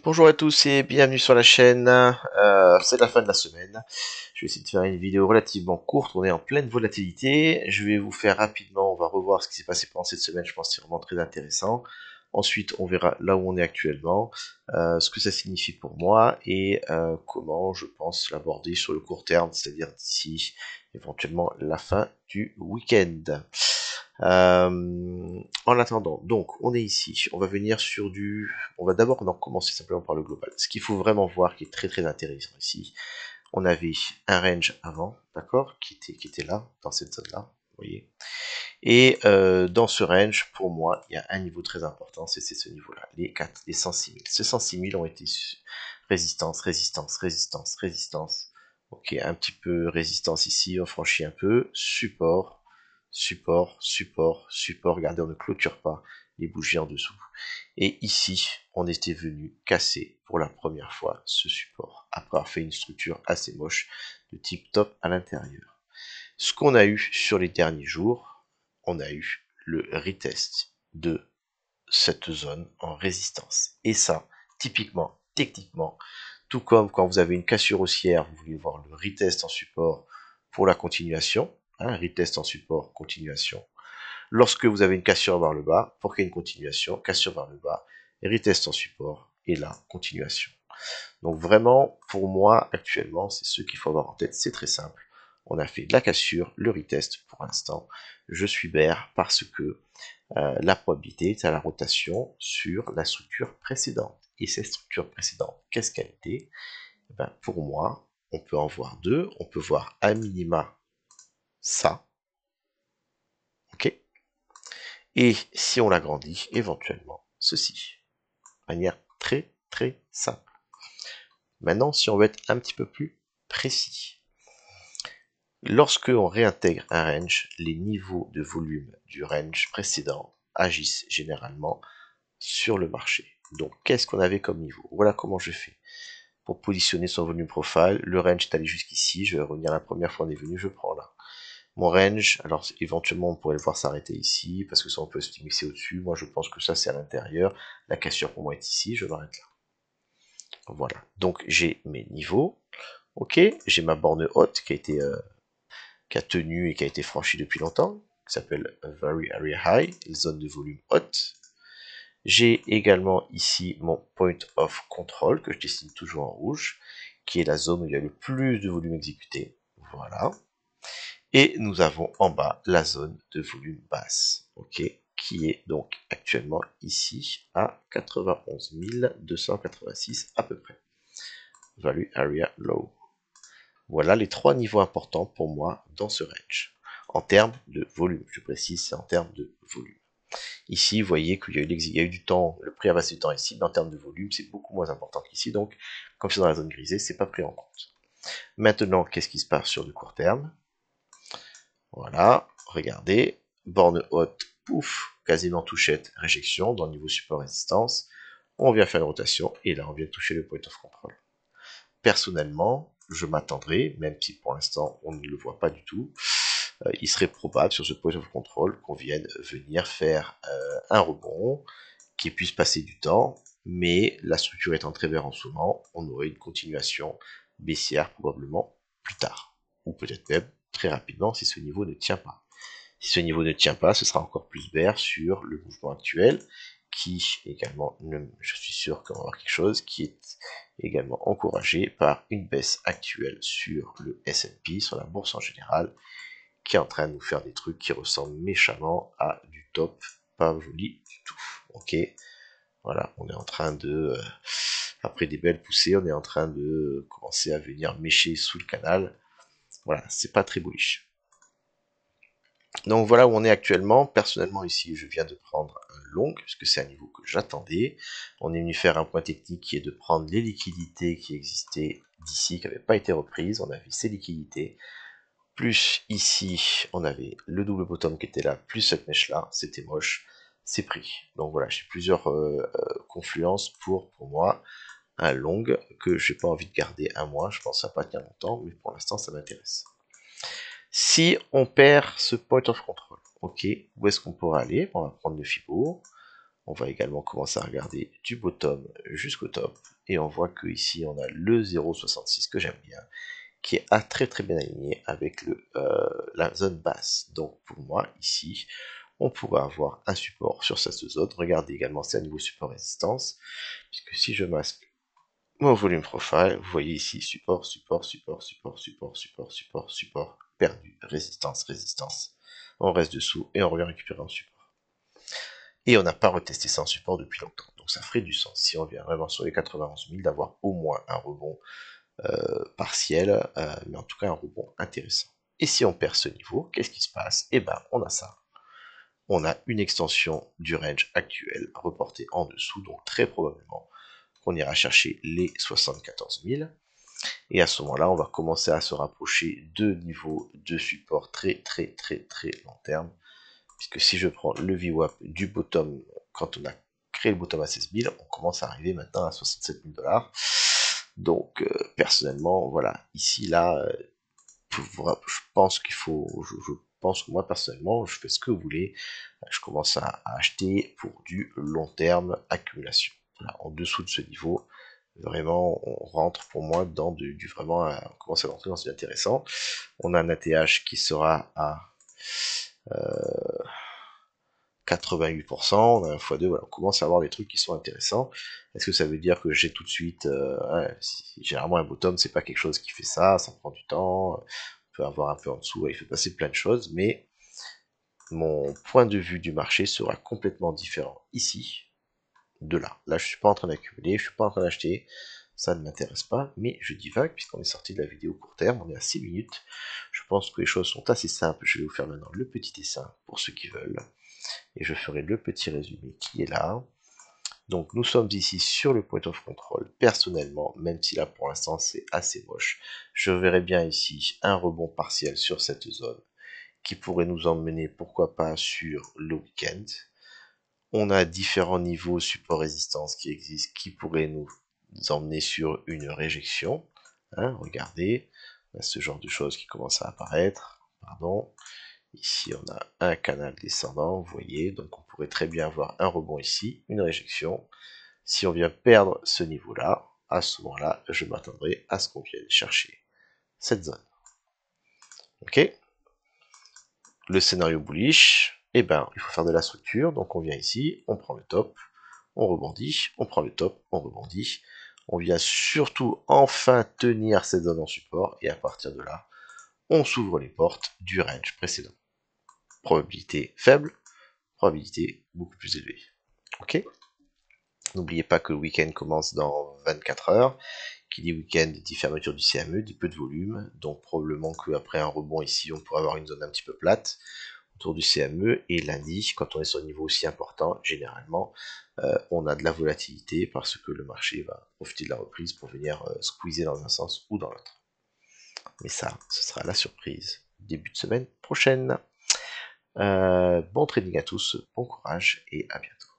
Bonjour à tous et bienvenue sur la chaîne. C'est la fin de la semaine. Je vais essayer de faire une vidéo relativement courte. On est en pleine volatilité. Je vais vous faire rapidement, on va revoir ce qui s'est passé pendant cette semaine. Je pense que c'est vraiment très intéressant. Ensuite, on verra là où on est actuellement, ce que ça signifie pour moi et comment je pense l'aborder sur le court terme, c'est-à-dire d'ici éventuellement la fin du week-end. En attendant, donc on est ici, on va venir sur du... On va d'abord commencer simplement par le global. Ce qu'il faut vraiment voir qui est très très intéressant ici, on avait un range avant, d'accord, qui était là, dans cette zone-là, vous voyez. Et dans ce range, pour moi, il y a un niveau très important, c'est ce niveau-là, les 106 000. Ces 106 000 ont été résistance, résistance, résistance, résistance. Ok, un petit peu résistance ici, on franchit un peu, support, support, support, support, regardez, on ne clôture pas les bougies en dessous. Et ici, on était venu casser pour la première fois ce support, après avoir fait une structure assez moche de type top à l'intérieur. Ce qu'on a eu sur les derniers jours, on a eu le retest de cette zone en résistance. Et ça, typiquement, techniquement, tout comme quand vous avez une cassure haussière, vous voulez voir le retest en support pour la continuation, hein, retest en support, continuation. Lorsque vous avez une cassure vers le bas, pour qu'il y ait une continuation, cassure vers le bas, retest en support, et là, continuation. Donc vraiment, pour moi, actuellement, c'est ce qu'il faut avoir en tête, c'est très simple. On a fait de la cassure, le retest pour l'instant. Je suis bear parce que la probabilité est à la rotation sur la structure précédente. Et cette structure précédente, qu'est-ce qu'elle était? Ben, pour moi, on peut en voir deux. On peut voir à minima ça. Ok. Et si on l'agrandit, éventuellement, ceci. De manière très très simple. Maintenant, si on veut être un petit peu plus précis. Lorsque on réintègre un range, les niveaux de volume du range précédent agissent généralement sur le marché. Donc, qu'est-ce qu'on avait comme niveau? Voilà comment je fais. Pour positionner son volume profile, le range est allé jusqu'ici, je vais revenir la première fois on est venu, je prends là. Mon range, alors éventuellement on pourrait le voir s'arrêter ici, parce que ça on peut se mixer au-dessus, moi je pense que ça c'est à l'intérieur, la cassure pour moi est ici, je m'arrête là. Voilà, donc j'ai mes niveaux, ok, j'ai ma borne haute qui a tenu et qui a été franchie depuis longtemps, qui s'appelle Very Area High, zone de volume haute. J'ai également ici mon Point of Control, que je dessine toujours en rouge, qui est la zone où il y a le plus de volume exécuté. Voilà. Et nous avons en bas la zone de volume basse, ok, qui est donc actuellement ici à 91 286 à peu près. Value Area Low. Voilà les trois niveaux importants pour moi dans ce range. En termes de volume, je précise, c'est en termes de volume. Ici, vous voyez qu'il y a eu du temps, le prix a passé du temps ici, mais en termes de volume, c'est beaucoup moins important qu'ici, donc comme c'est dans la zone grisée, c'est pas pris en compte. Maintenant, qu'est-ce qui se passe sur du court terme? Voilà, regardez, borne haute, pouf, quasiment touchette, réjection, dans le niveau support résistance, on vient faire une rotation, et là on vient toucher le point of control. Personnellement, je m'attendrai, même si pour l'instant on ne le voit pas du tout, il serait probable sur ce point of control qu'on vienne venir faire un rebond, qui puisse passer du temps, mais la structure étant très vert en ce moment, on aurait une continuation baissière probablement plus tard, ou peut-être même très rapidement si ce niveau ne tient pas. Si ce niveau ne tient pas, ce sera encore plus vert sur le mouvement actuel, qui également, je suis sûr qu'on va avoir quelque chose qui est également encouragé par une baisse actuelle sur le S&P, sur la bourse en général, qui est en train de nous faire des trucs qui ressemblent méchamment à du top, pas joli du tout. Ok, voilà, on est en train de, après des belles poussées, on est en train de commencer à venir mécher sous le canal. Voilà, c'est pas très bullish. Donc voilà où on est actuellement. Personnellement ici, je viens de prendre un long, puisque c'est un niveau que j'attendais. On est venu faire un point technique qui est de prendre les liquidités qui existaient d'ici, qui n'avaient pas été reprises. On a vu ces liquidités. Plus ici, on avait le double bottom qui était là, plus cette mèche-là, c'était moche, c'est pris. Donc voilà, j'ai plusieurs confluences pour moi, un long que j'ai pas envie de garder un mois, je pense que ça va pas tenir longtemps, mais pour l'instant ça m'intéresse. Si on perd ce point of control, ok, où est-ce qu'on pourra aller? On va prendre le FIBO, On va également commencer à regarder du bottom jusqu'au top. Et on voit que ici on a le 0,66 que j'aime bien, qui est très très bien aligné avec la zone basse. Donc pour moi, ici, on pourrait avoir un support sur cette zone. Regardez également, c'est un niveau support résistance, puisque si je masque mon volume profile, vous voyez ici, support, support, support, support, support, support, support, support, perdu, résistance, résistance. On reste dessous et on revient récupérer un support. Et on n'a pas retesté ça en support depuis longtemps. Donc ça ferait du sens, si on vient vraiment sur les 91 000, d'avoir au moins un rebond partiel, mais en tout cas un rebond intéressant. Et si on perd ce niveau, qu'est-ce qui se passe? Eh ben, on a ça. On a une extension du range actuel reportée en dessous, donc très probablement qu'on ira chercher les 74 000. Et à ce moment-là, on va commencer à se rapprocher de niveaux de support très très très très long terme. Puisque si je prends le VWAP du bottom, quand on a créé le bottom à 16 000, on commence à arriver maintenant à 67 000 $. Donc personnellement, voilà, ici, là, je pense qu'il faut, je pense que moi personnellement, je fais ce que vous voulez, je commence à acheter pour du long terme accumulation. Voilà, en dessous de ce niveau, vraiment, on rentre pour moi dans du vraiment, on commence à rentrer dans du intéressant. On a un ATH qui sera à 88%, on a un x2, voilà, on commence à avoir des trucs qui sont intéressants. Est-ce que ça veut dire que j'ai tout de suite, généralement un bottom, c'est pas quelque chose qui fait ça prend du temps, on peut avoir un peu en dessous, il fait passer plein de choses, mais mon point de vue du marché sera complètement différent ici, de là. Là, je suis pas en train d'accumuler, je suis pas en train d'acheter, ça ne m'intéresse pas, mais je divague, puisqu'on est sorti de la vidéo court terme, on est à 6 minutes, je pense que les choses sont assez simples, je vais vous faire maintenant le petit dessin pour ceux qui veulent, et je ferai le petit résumé qui est là. Donc nous sommes ici sur le point of control. Personnellement, même si là pour l'instant c'est assez moche, je verrais bien ici un rebond partiel sur cette zone qui pourrait nous emmener, pourquoi pas, sur le week-end. On a différents niveaux support-résistance qui existent, qui pourraient nous emmener sur une réjection. Hein, regardez, on a ce genre de choses qui commencent à apparaître. Pardon. Ici, on a un canal descendant, vous voyez, donc on pourrait très bien avoir un rebond ici, une réjection. Si on vient perdre ce niveau-là, à ce moment-là, je m'attendrai à ce qu'on vienne chercher cette zone. Ok? Le scénario bullish, eh ben, il faut faire de la structure, donc on vient ici, on prend le top, on rebondit, on prend le top, on rebondit. On vient surtout enfin tenir cette zone en support, et à partir de là, on s'ouvre les portes du range précédent. Probabilité faible, probabilité beaucoup plus élevée. Ok? N'oubliez pas que le week-end commence dans 24 heures. Qui dit week-end dit fermeture du CME, dit peu de volume. Donc probablement qu'après un rebond ici, on pourrait avoir une zone un petit peu plate autour du CME. Et lundi, quand on est sur un niveau aussi important, généralement, on a de la volatilité parce que le marché va profiter de la reprise pour venir squeezer dans un sens ou dans l'autre. Mais ça, ce sera la surprise début de semaine prochaine. Bon trading à tous, bon courage et à bientôt.